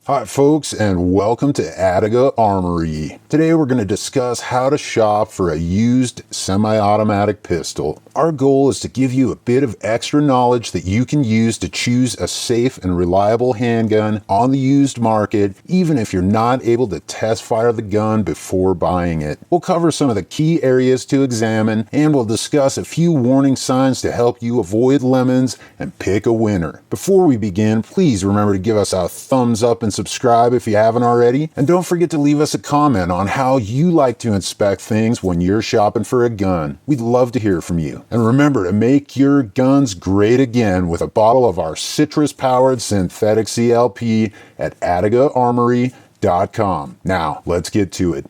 Hi folks, and welcome to Adiga Armory. Today we're going to discuss how to shop for a used semi-automatic pistol. Our goal is to give you a bit of extra knowledge that you can use to choose a safe and reliable handgun on the used market, even if you're not able to test fire the gun before buying it. We'll cover some of the key areas to examine, and we'll discuss a few warning signs to help you avoid lemons and pick a winner. Before we begin, please remember to give us a thumbs up and subscribe if you haven't already, and don't forget to leave us a comment on how you like to inspect things when you're shopping for a gun. We'd love to hear from you. And remember to make your guns great again with a bottle of our citrus-powered synthetic CLP at AtigaArmory.com. Now, let's get to it.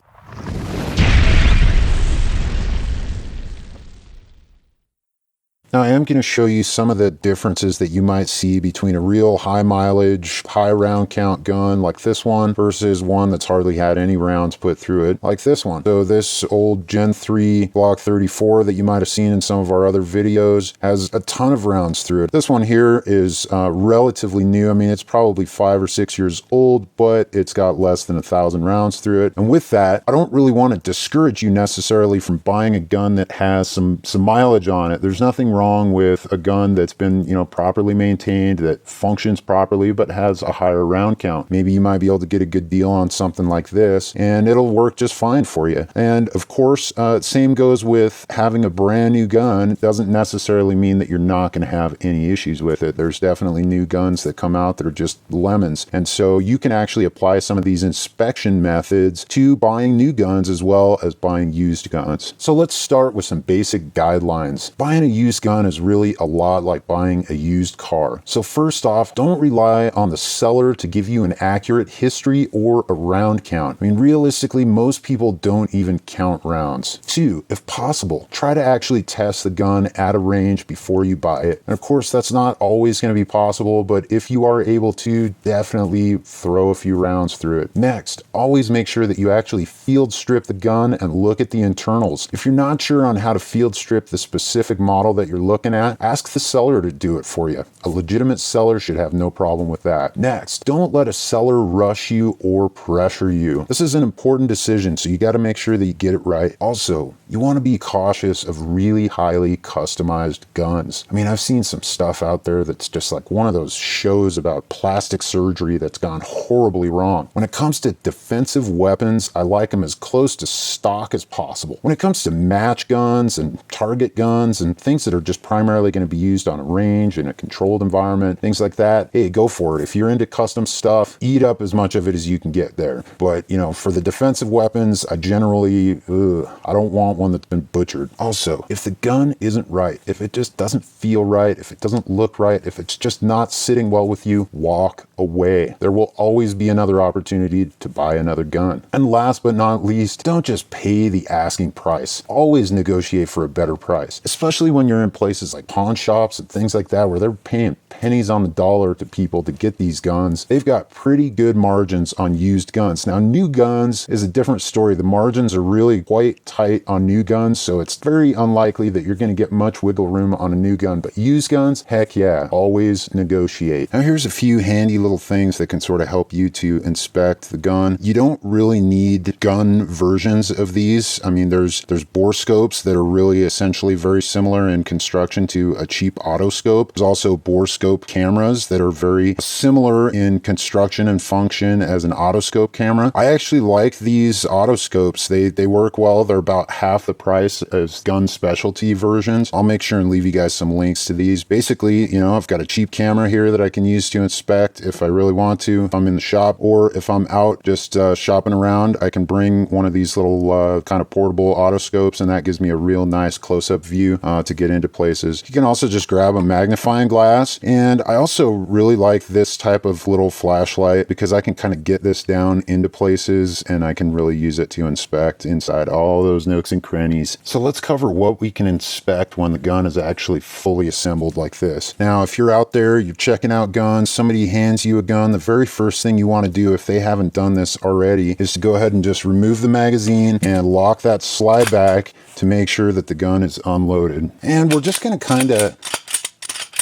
Now, I am going to show you some of the differences that you might see between a real high mileage, high round count gun like this one versus one that's hardly had any rounds put through it like this one. So this old Gen 3 Glock 34 that you might have seen in some of our other videos has a ton of rounds through it. This one here is relatively new. I mean, it's probably 5 or 6 years old, but it's got less than 1,000 rounds through it. And with that, I don't really want to discourage you necessarily from buying a gun that has some mileage on it. There's nothing wrong with a gun that's been, properly maintained, that functions properly, but has a higher round count. Maybe you might be able to get a good deal on something like this, and it'll work just fine for you. And of course, same goes with having a brand new gun. It doesn't necessarily mean that you're not going to have any issues with it. There's definitely new guns that come out that are just lemons. And so you can actually apply some of these inspection methods to buying new guns as well as buying used guns. So let's start with some basic guidelines. Buying a used gun is really a lot like buying a used car. So first off, don't rely on the seller to give you an accurate history or a round count. I mean, realistically, most people don't even count rounds. 2, if possible, try to actually test the gun at a range before you buy it. And of course, that's not always going to be possible, but if you are able to, definitely throw a few rounds through it. Next, always make sure that you actually field strip the gun and look at the internals. If you're not sure on how to field strip the specific model that you're looking at, ask the seller to do it for you. A legitimate seller should have no problem with that. Next, don't let a seller rush you or pressure you. This is an important decision, so you got to make sure that you get it right. Also, you want to be cautious of really highly customized guns. I mean, I've seen some stuff out there that's just like one of those shows about plastic surgery that's gone horribly wrong. When it comes to defensive weapons, I like them as close to stock as possible. When it comes to match guns and target guns and things that are just primarily going to be used on a range in a controlled environment, things like that, hey, go for it. If you're into custom stuff, eat up as much of it as you can get there. But, for the defensive weapons, I generally, I don't want one that's been butchered. Also, if the gun isn't right, if it just doesn't feel right, if it doesn't look right, if it's just not sitting well with you, walk away. There will always be another opportunity to buy another gun. And last but not least, don't just pay the asking price. Always negotiate for a better price, especially when you're in places like pawn shops and things like that where they're paying pennies on the dollar to people to get these guns. They've got pretty good margins on used guns. Now, new guns is a different story. The margins are really quite tight on new guns, so it's very unlikely that you're going to get much wiggle room on a new gun. But used guns, heck yeah, always negotiate. Now, here's a few handy little things that can sort of help you to inspect the gun. You don't really need gun versions of these. I mean, there's bore scopes that are really essentially very similar in construction to a cheap autoscope. There's also bore scope cameras that are very similar in construction and function as an autoscope camera. I actually like these autoscopes. They work well. They're about half the price as gun specialty versions. I'll make sure and leave you guys some links to these. Basically, I've got a cheap camera here that I can use to inspect if I really want to, if I'm in the shop, or if I'm out just shopping around, I can bring one of these little kind of portable autoscopes, and that gives me a real nice close-up view to get into places. You can also just grab a magnifying glass, and I also really like this type of little flashlight because I can kind of get this down into places and I can really use it to inspect inside all those nooks and crannies. So let's cover what we can inspect when the gun is actually fully assembled like this. Now, if you're out there, you're checking out guns, somebody hands you a gun, the very first thing you want to do, if they haven't done this already, is to go ahead and just remove the magazine and lock that slide back to make sure that the gun is unloaded. And we're just going to kind of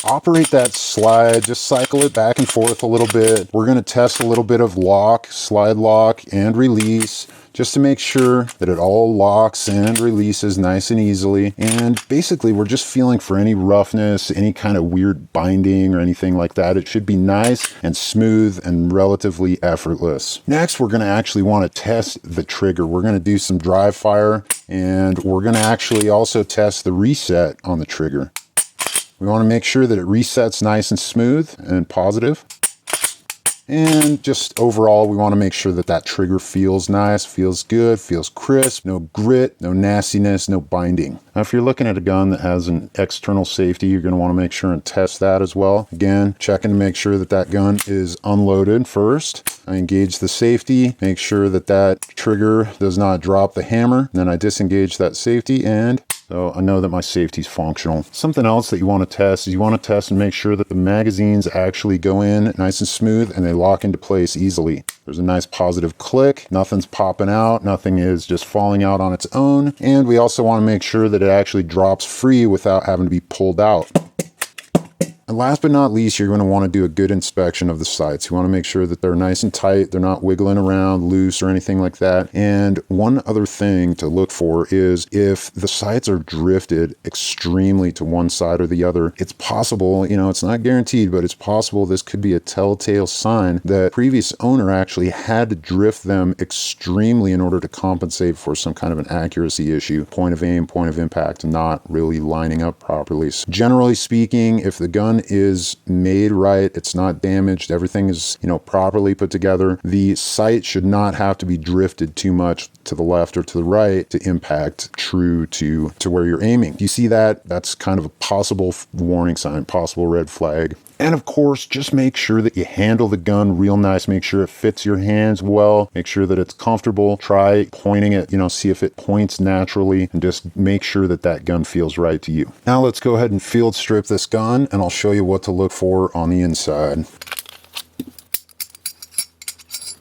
operate that slide, just cycle it back and forth a little bit. We're going to test a little bit of lock, slide lock, and release, just to make sure that it all locks and releases nice and easily. And basically, we're just feeling for any roughness, any kind of weird binding or anything like that. It should be nice and smooth and relatively effortless. Next, we're going to actually want to test the trigger. We're going to do some dry fire, and we're going to actually also test the reset on the trigger. We want to make sure that it resets nice and smooth and positive. And just overall, we want to make sure that that trigger feels nice, feels good, feels crisp, no grit, no nastiness, no binding. Now, if you're looking at a gun that has an external safety, you're going to want to make sure and test that as well. Again, checking to make sure that that gun is unloaded first. I engage the safety, make sure that that trigger does not drop the hammer. Then I disengage that safety, and so I know that my safety is functional. Something else that you want to test is you want to test and make sure that the magazines actually go in nice and smooth and they lock into place easily. There's a nice positive click, nothing's popping out, nothing is just falling out on its own. And we also want to make sure that it actually drops free without having to be pulled out. And last but not least, you're going to want to do a good inspection of the sights. You want to make sure that they're nice and tight, they're not wiggling around, loose, or anything like that. And one other thing to look for is if the sights are drifted extremely to one side or the other, it's possible, it's not guaranteed, but it's possible this could be a telltale sign that previous owner actually had to drift them extremely in order to compensate for some kind of an accuracy issue. Point of aim, point of impact, not really lining up properly. So generally speaking, if the gun is made right, it's not damaged, everything is, properly put together, the sight should not have to be drifted too much to the left or to the right to impact true to where you're aiming. You see that? That's kind of a possible warning sign, possible red flag. And of course, just make sure that you handle the gun real nice. Make sure it fits your hands well. Make sure that it's comfortable. Try pointing it, see if it points naturally, and just make sure that that gun feels right to you. Now let's go ahead and field strip this gun, and I'll show you what to look for on the inside.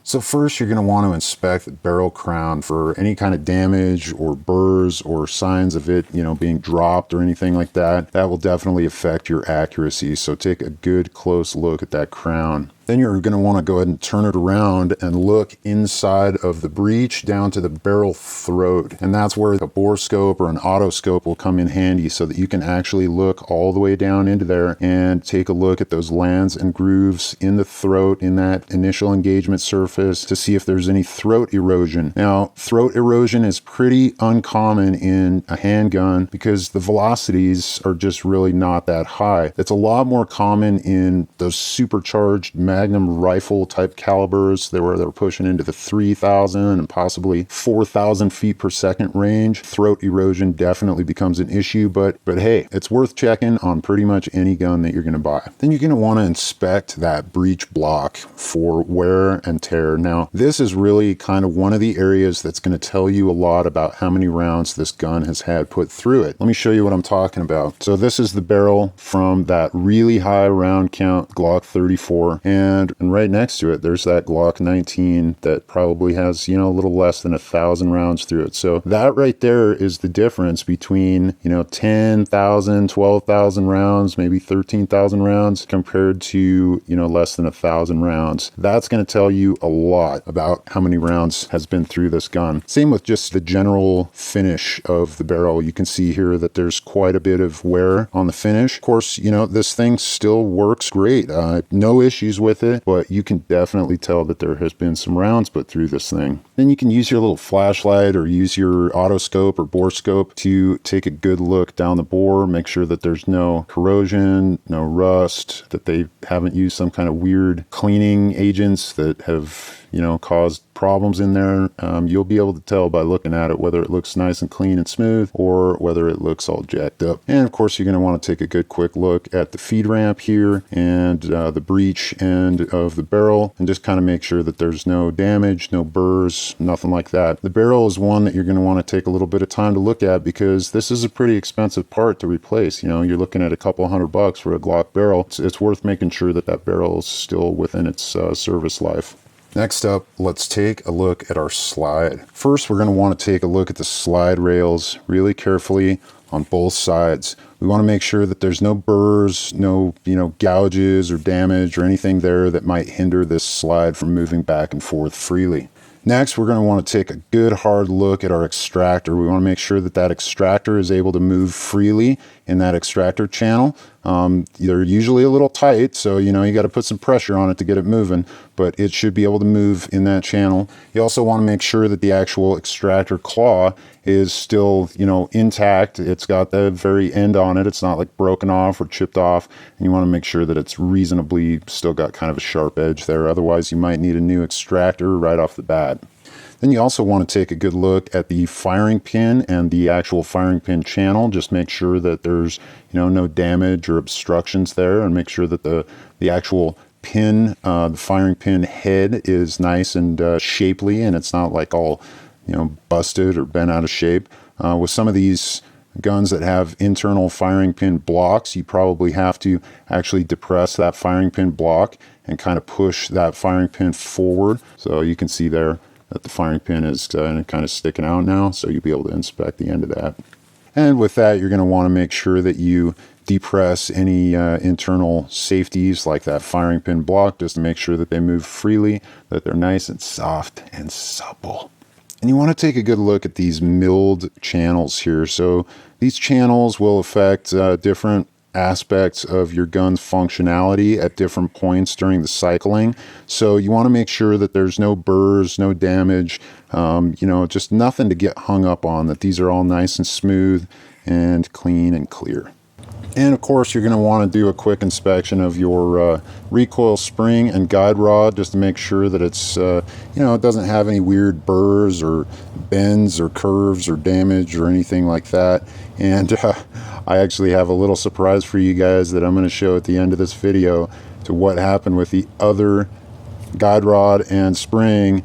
So first, you're going to want to inspect the barrel crown for any kind of damage or burrs or signs of it, being dropped or anything like that. That will definitely affect your accuracy. So take a good close look at that crown. Then you're going to want to go ahead and turn it around and look inside of the breech down to the barrel throat. And that's where a bore scope or an auto scope will come in handy so that you can actually look all the way down into there and take a look at those lands and grooves in the throat, in that initial engagement surface, to see if there's any throat erosion. Now, throat erosion is pretty uncommon in a handgun because the velocities are just really not that high. It's a lot more common in those supercharged Magnum rifle type calibers. They're pushing into the 3,000 and possibly 4,000 feet per second range. Throat erosion definitely becomes an issue, but hey, it's worth checking on pretty much any gun that you're going to buy. Then you're going to want to inspect that breech block for wear and tear. Now, this is really kind of one of the areas that's going to tell you a lot about how many rounds this gun has had put through it. Let me show you what I'm talking about. So this is the barrel from that really high round count Glock 34, and right next to it, there's that Glock 19 that probably has, a little less than 1,000 rounds through it. So that right there is the difference between, 10,000, 12,000 rounds, maybe 13,000 rounds compared to, less than 1,000 rounds. That's going to tell you a lot about how many rounds has been through this gun. Same with just the general finish of the barrel. You can see here that there's quite a bit of wear on the finish. Of course, this thing still works great. No issues with it, but you can definitely tell that there has been some rounds put through this thing. Then you can use your little flashlight or use your autoscope or bore scope to take a good look down the bore, make sure that there's no corrosion, no rust, that they haven't used some kind of weird cleaning agents that have caused problems in there. You'll be able to tell by looking at it whether it looks nice and clean and smooth or whether it looks all jacked up. And of course, you're going to want to take a good quick look at the feed ramp here and the breech end of the barrel, and just kind of make sure that there's no damage, no burrs, nothing like that. The barrel is one that you're going to want to take a little bit of time to look at because this is a pretty expensive part to replace. You're looking at a couple $100 for a Glock barrel. It's worth making sure that that barrel is still within its service life. Next up, let's take a look at our slide. First, we're going to want to take a look at the slide rails really carefully. on both sides. We want to make sure that there's no burrs, no, gouges or damage or anything there that might hinder this slide from moving back and forth freely. Next, we're going to want to take a good hard look at our extractor. We want to make sure that that extractor is able to move freely in that extractor channel. They're usually a little tight, so you got to put some pressure on it to get it moving, but it should be able to move in that channel. You also want to make sure that the actual extractor claw is still, intact. It's got the very end on it. It's not like broken off or chipped off. And you want to make sure that it's reasonably still got kind of a sharp edge there. Otherwise, you might need a new extractor right off the bat. Then you also want to take a good look at the firing pin and the actual firing pin channel. Just make sure that there's, no damage or obstructions there, and make sure that the actual pin, the firing pin head is nice and shapely, and it's not like all, busted or bent out of shape. With some of these guns that have internal firing pin blocks, you probably have to actually depress that firing pin block and kind of push that firing pin forward. So you can see there that the firing pin is kind of sticking out now, so you'll be able to inspect the end of that. And with that, you're going to want to make sure that you depress any internal safeties like that firing pin block, just to make sure that they move freely, that they're nice and soft and supple. And you want to take a good look at these milled channels here. So these channels will affect different aspects of your gun's functionality at different points during the cycling. So you want to make sure that there's no burrs, no damage, just nothing to get hung up on, that these are all nice and smooth and clean and clear. And of course, you're going to want to do a quick inspection of your recoil spring and guide rod, just to make sure that it's, it doesn't have any weird burrs or bends or curves or damage or anything like that. And I actually have a little surprise for you guys that I'm going to show at the end of this video to what happened with the other guide rod and spring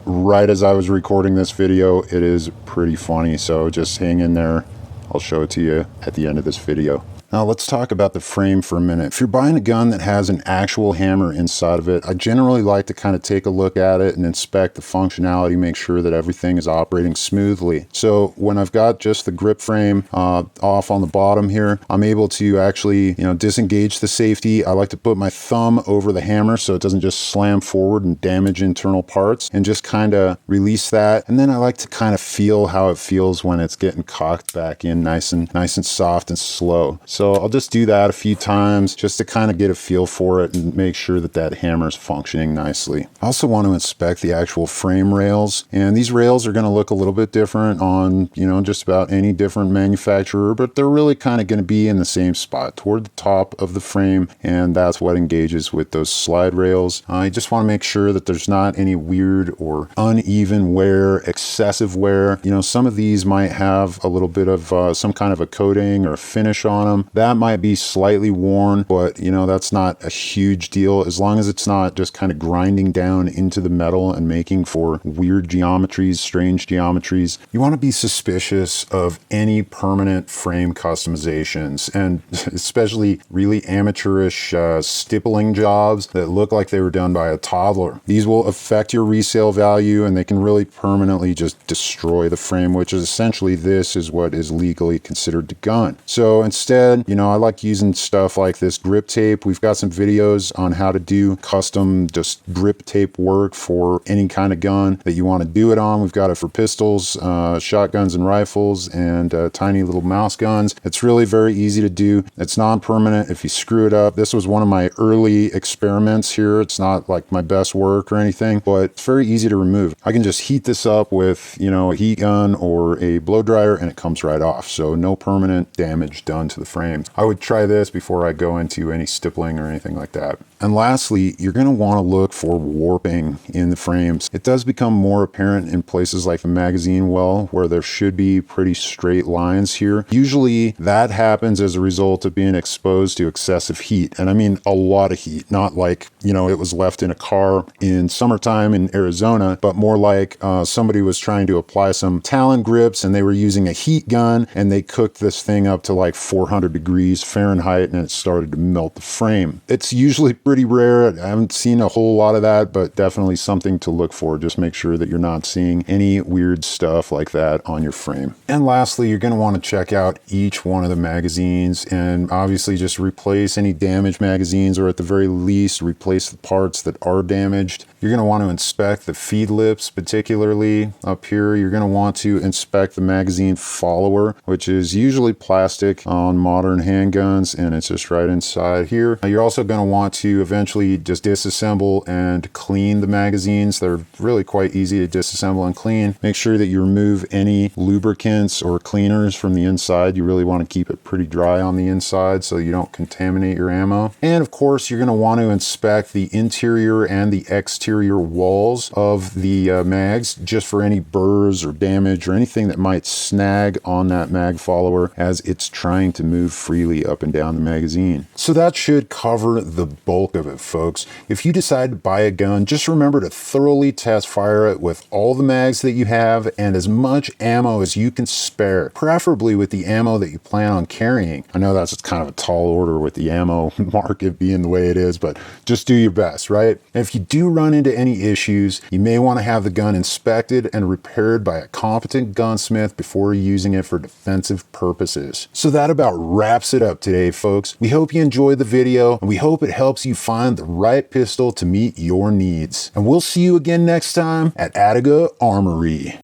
right as I was recording this video. It is pretty funny, so just hang in there. I'll show it to you at the end of this video. Now let's talk about the frame for a minute. If you're buying a gun that has an actual hammer inside of it, I generally like to kind of take a look at it and inspect the functionality, make sure that everything is operating smoothly. So when I've got just the grip frame off on the bottom here, I'm able to actually, disengage the safety. I like to put my thumb over the hammer so it doesn't just slam forward and damage internal parts, and just kind of release that. And then I like to kind of feel how it feels when it's getting cocked back in nice and soft and slow. So I'll just do that a few times just to kind of get a feel for it and make sure that that hammer is functioning nicely. I also want to inspect the actual frame rails, and these rails are going to look a little bit different on, just about any different manufacturer, but they're really kind of going to be in the same spot toward the top of the frame, and that's what engages with those slide rails. I just want to make sure that there's not any weird or uneven wear, excessive wear. Some of these might have a little bit of some kind of a coating or a finish on them. That might be slightly worn, but that's not a huge deal as long as it's not just kind of grinding down into the metal and making for weird geometries, strange geometries. You want to be suspicious of any permanent frame customizations, and especially really amateurish stippling jobs that look like they were done by a toddler. These will affect your resale value, and they can really permanently just destroy the frame, which is essentially this is what is legally considered the gun. So instead, I like using stuff like this grip tape. We've got some videos on how to do custom just grip tape work for any kind of gun that you want to do it on. We've got it for pistols, shotguns and rifles, and tiny little mouse guns. It's really very easy to do. It's non-permanent if you screw it up. This was one of my early experiments here. It's not like my best work or anything, but it's very easy to remove. I can just heat this up with, a heat gun or a blow dryer, and it comes right off. So no permanent damage done to the frames. I would try this before I go into any stippling or anything like that. And lastly, you're going to want to look for warping in the frames. It does become more apparent in places like the magazine well, where there should be pretty straight lines here. Usually that happens as a result of being exposed to excessive heat. And I mean a lot of heat, not like, it was left in a car in summertime in Arizona, but more like somebody was trying to apply some Talon grips and they were using a heat gun and they cooked this thing up to like 400 degrees Fahrenheit and it started to melt the frame. It's usually pretty Pretty rare. I haven't seen a whole lot of that, but definitely something to look for. Just make sure that you're not seeing any weird stuff like that on your frame. And lastly, you're going to want to check out each one of the magazines and obviously just replace any damaged magazines, or at the very least replace the parts that are damaged. You're going to want to inspect the feed lips, particularly up here. You're going to want to inspect the magazine follower, which is usually plastic on modern handguns, and it's just right inside here. You're also going to want to eventually just disassemble and clean the magazines. They're really quite easy to disassemble and clean. Make sure that you remove any lubricants or cleaners from the inside. You really want to keep it pretty dry on the inside so you don't contaminate your ammo. And of course, you're going to want to inspect the interior and the exterior walls of the mags, just for any burrs or damage or anything that might snag on that mag follower as it's trying to move freely up and down the magazine. So that should cover the bulk of it, folks. If you decide to buy a gun, just remember to thoroughly test fire it with all the mags that you have and as much ammo as you can spare, preferably with the ammo that you plan on carrying. I know that's kind of a tall order with the ammo market being the way it is, but just do your best, right? And if you do run into any issues, you may want to have the gun inspected and repaired by a competent gunsmith before using it for defensive purposes. So that about wraps it up today, folks. We hope you enjoyed the video, and we hope it helps you find the right pistol to meet your needs. And we'll see you again next time at Adiga Armory.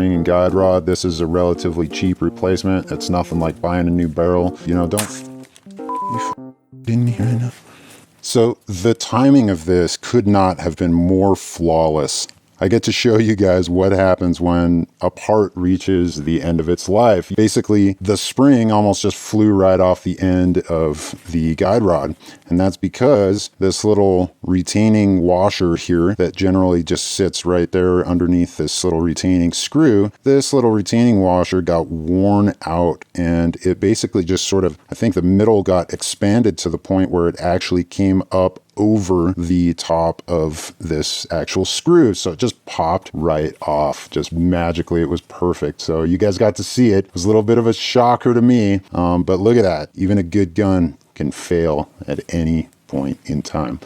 And guide rod, this is a relatively cheap replacement. It's nothing like buying a new barrel. You know, didn't hear enough. So the timing of this could not have been more flawless. I get to show you guys what happens when a part reaches the end of its life. Basically, the spring almost just flew right off the end of the guide rod. And that's because this little retaining washer here that generally just sits right there underneath this little retaining screw, this little retaining washer got worn out, and it basically just sort of, I think the middle got expanded to the point where it actually came up over the top of this actual screw. So it just popped right off, just magically. It was perfect. So you guys got to see it. It was a little bit of a shocker to me, but look at that. Even a good gun can fail at any point in time.